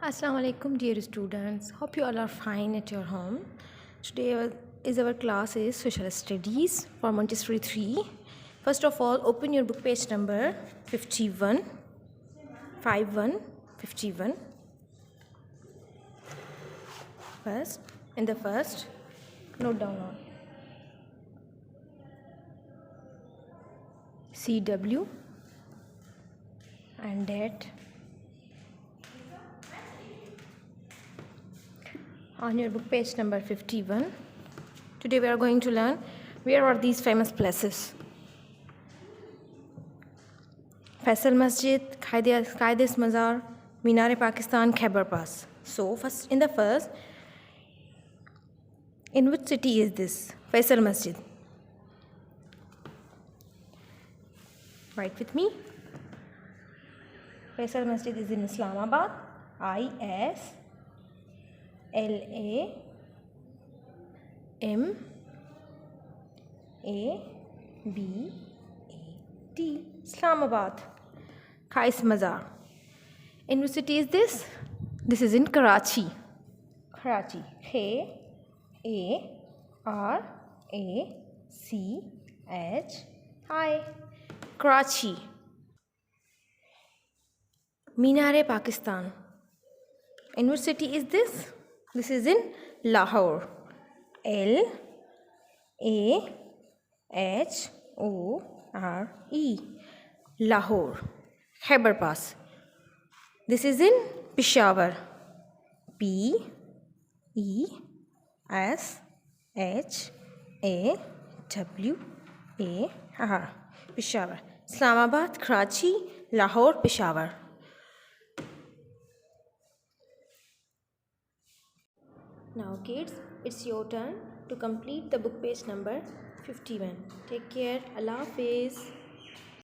Assalamu alaikum dear students. Hope you all are fine at your home. Today is our class is Social Studies for Mont III. First of all, open your book page number 51. 51. First, in the first, note down on CW and date. On your book page number 51, today we are going to learn where are these famous places. Faisal Masjid, Qaides Mazar, Minar-e-Pakistan, Khyber Pass. So first, in which city is this Faisal Masjid? Write with me. Faisal Masjid is in Islamabad. ISLAMABAD. Islamabad. Qais Mazar. In which city is this? This is in Karachi. K-A-R-A-C-H-I. Karachi. Minar-e-Pakistan. In which city is this? This is in Lahore. L-A-H-O-R-E. Lahore. Khyber Pass. This is in Peshawar. P-E-S-H-A-W-A-R. Peshawar. Islamabad, Karachi, Lahore, Peshawar. Now kids, it's your turn to complete the book page number 51. Take care. Allah Hafiz.